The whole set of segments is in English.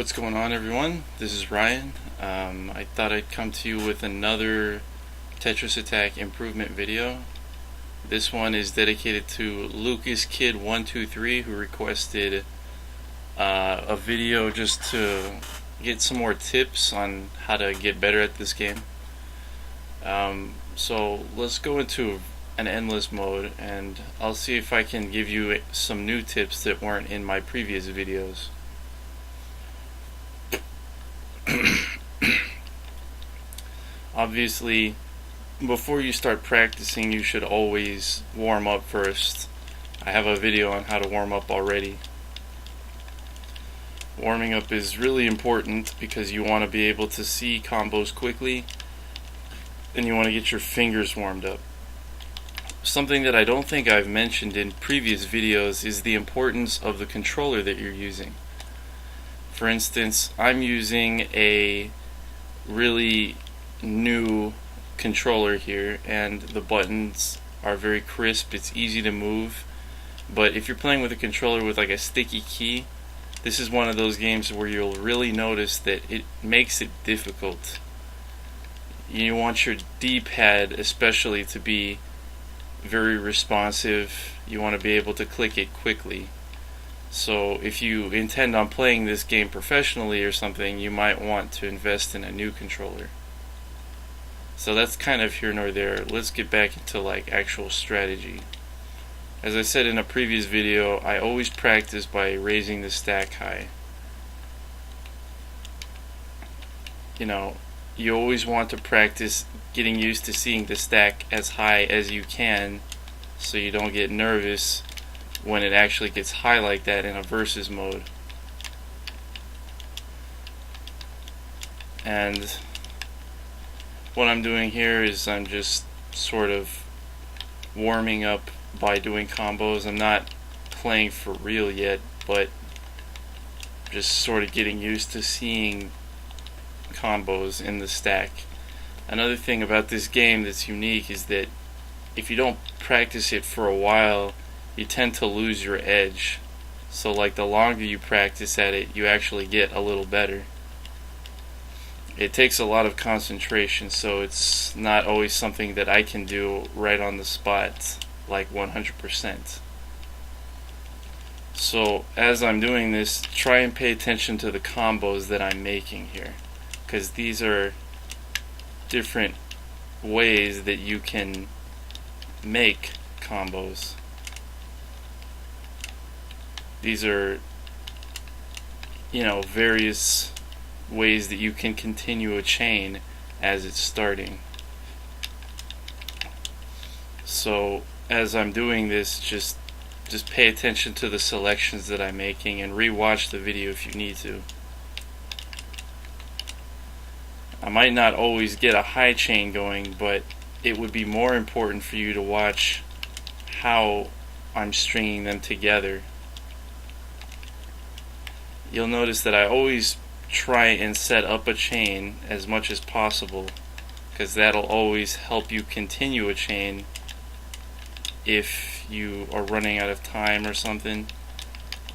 What's going on, everyone? This is Ryan. I thought I'd come to you with another Tetris Attack improvement video. This one is dedicated to Lucas Kid 123, who requested a video just to get some more tips on how to get better at this game. So let's go into an endless mode, and I'll see if I can give you some new tips that weren't in my previous videos. Obviously, before you start practicing, you should always warm up first. I have a video on how to warm up already. Warming up is really important because you want to be able to see combos quickly, and you want to get your fingers warmed up. Something that I don't think I've mentioned in previous videos is the importance of the controller that you're using. For instance, I'm using a really new controller here, and the buttons are very crisp. It's easy to move. But if you're playing with a controller with like a sticky key, this is one of those games where you'll really notice that it makes it difficult. You want your D-pad especially to be very responsive. You want to be able to click it quickly. So if you intend on playing this game professionally or something, you might want to invest in a new controller. So that's kind of here nor there. Let's get back into like actual strategy. As I said in a previous video, I always practice by raising the stack high. You always want to practice getting used to seeing the stack as high as you can, so you don't get nervous when it actually gets high like that in a versus mode. And what I'm doing here is I'm just sort of warming up by doing combos. I'm not playing for real yet, but just sort of getting used to seeing combos in the stack. Another thing about this game that's unique is that if you don't practice it for a while, you tend to lose your edge. So like the longer you practice at it, you actually get a little better. It takes a lot of concentration, so it's not always something that I can do right on the spot, like 100%. So as I'm doing this, try and pay attention to the combos that I'm making here, because these are different ways that you can make combos. These are, various ways that you can continue a chain as it's starting. So as I'm doing this, just pay attention to the selections that I'm making and re-watch the video if you need to. I might not always get a high chain going, but it would be more important for you to watch how I'm stringing them together. You'll notice that I always try and set up a chain as much as possible, because that'll always help you continue a chain if you are running out of time or something,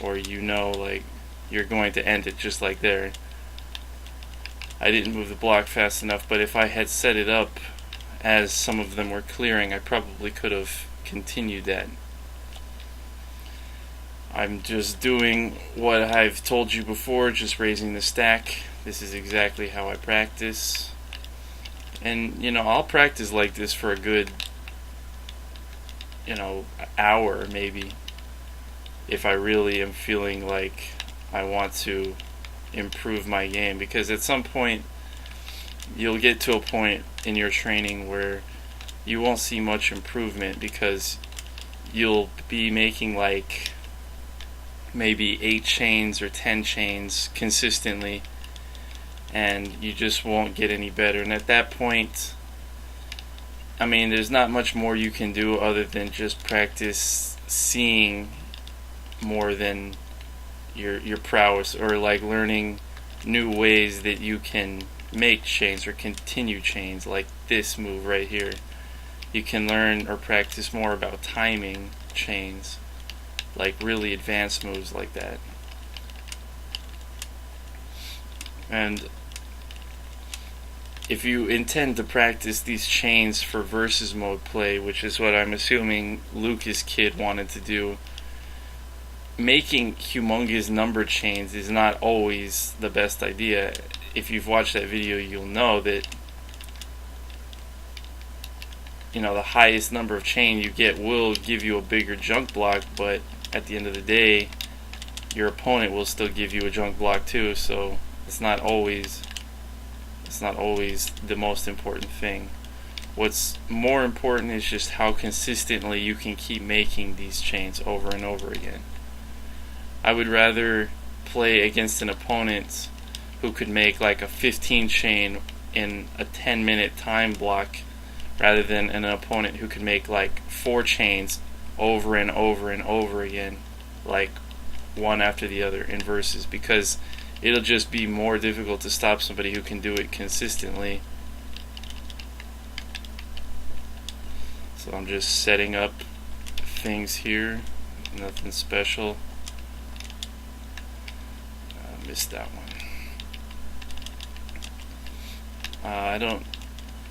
or like you're going to end it just like there. I didn't move the block fast enough, but if I had set it up as some of them were clearing, I probably could have continued that. I'm just doing what I've told you before, just raising the stack. This is exactly how I practice. And, I'll practice like this for a good, hour maybe, if I really am feeling like I want to improve my game. Because at some point, you'll get to a point in your training where you won't see much improvement, because you'll be making like maybe 8 chains or 10 chains consistently, and you just won't get any better. And at that point, there's not much more you can do other than just practice seeing more than your prowess, or like learning new ways that you can make chains or continue chains, like this move right here. You can learn or practice more about timing chains, like really advanced moves like that. And if you intend to practice these chains for versus mode play, which is what I'm assuming Lucas Kid wanted to do, making humongous number chains is not always the best idea. If you've watched that video, you'll know that the highest number of chain you get will give you a bigger junk block, but at the end of the day, your opponent will still give you a junk block too, so it's not always the most important thing. What's more important is just how consistently you can keep making these chains over and over again. I would rather play against an opponent who could make like a 15 chain in a 10-minute time block rather than an opponent who could make like 4 chains over and over and over again, like one after the other in versus, because it'll just be more difficult to stop somebody who can do it consistently. So I'm just setting up things here, nothing special. I missed that one.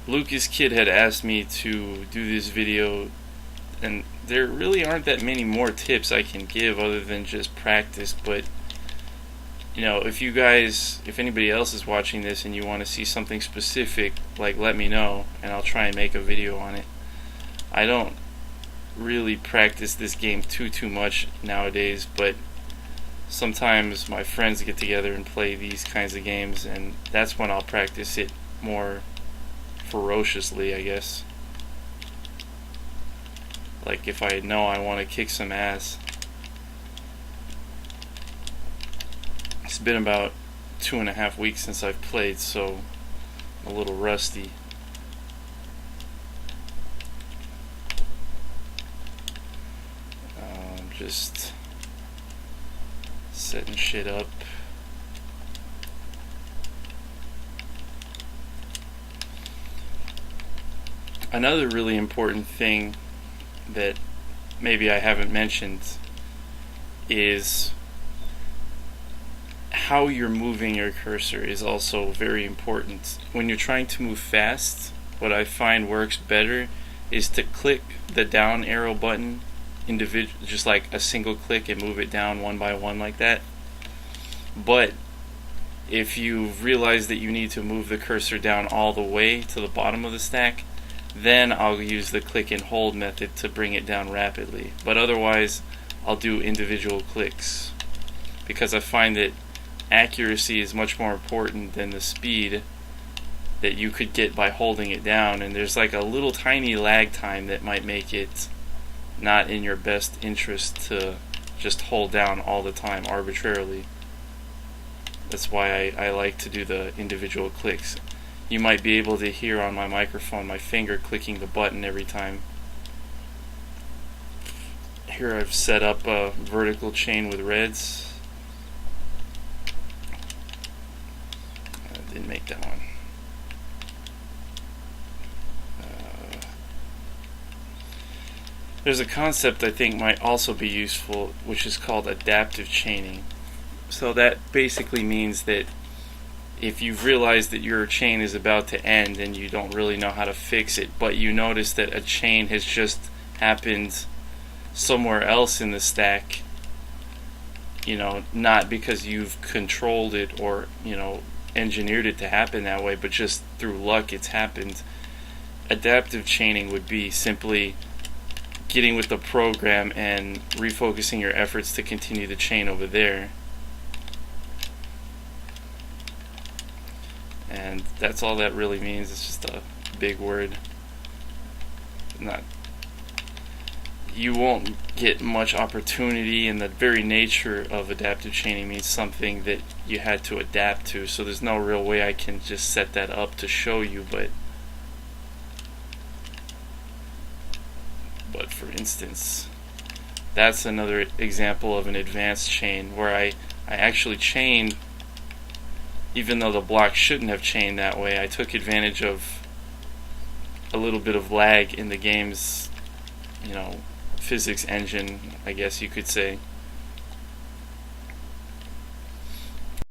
Lucas Kid had asked me to do this video, and there really aren't that many more tips I can give other than just practice, but if anybody else is watching this and you want to see something specific, like, let me know and I'll try and make a video on it. I don't really practice this game too much nowadays, but sometimes my friends get together and play these kinds of games, and that's when I'll practice it more ferociously, I guess. Like if I know I want to kick some ass. It's been about 2.5 weeks since I've played, so I'm a little rusty. Just setting shit up. Another really important thing that maybe I haven't mentioned is how you're moving your cursor is also very important. When you're trying to move fast, what I find works better is to click the down arrow button just like a single click, and move it down one by one like that. But if you realize that you need to move the cursor down all the way to the bottom of the stack, then I'll use the click and hold method to bring it down rapidly. But otherwise, I'll do individual clicks, because I find that accuracy is much more important than the speed that you could get by holding it down, and there's like a little tiny lag time that might make it not in your best interest to just hold down all the time arbitrarily. That's why I like to do the individual clicks. You might be able to hear on my microphone my finger clicking the button every time. Here I've set up a vertical chain with reds. I didn't make that one. There's a concept I think might also be useful, which is called adaptive chaining. So that basically means that if you've realized that your chain is about to end and you don't really know how to fix it, but you notice that a chain has just happened somewhere else in the stack, not because you've controlled it or, engineered it to happen that way, but just through luck it's happened. Adaptive chaining would be simply getting with the program and refocusing your efforts to continue the chain over there. And that's all that really means. It's just a big word. You won't get much opportunity, and the very nature of adaptive chaining means something that you had to adapt to, so there's no real way I can just set that up to show you, but for instance, that's another example of an advanced chain where I actually chained, even though the block shouldn't have chained that way. I took advantage of a little bit of lag in the game's, physics engine, I guess you could say.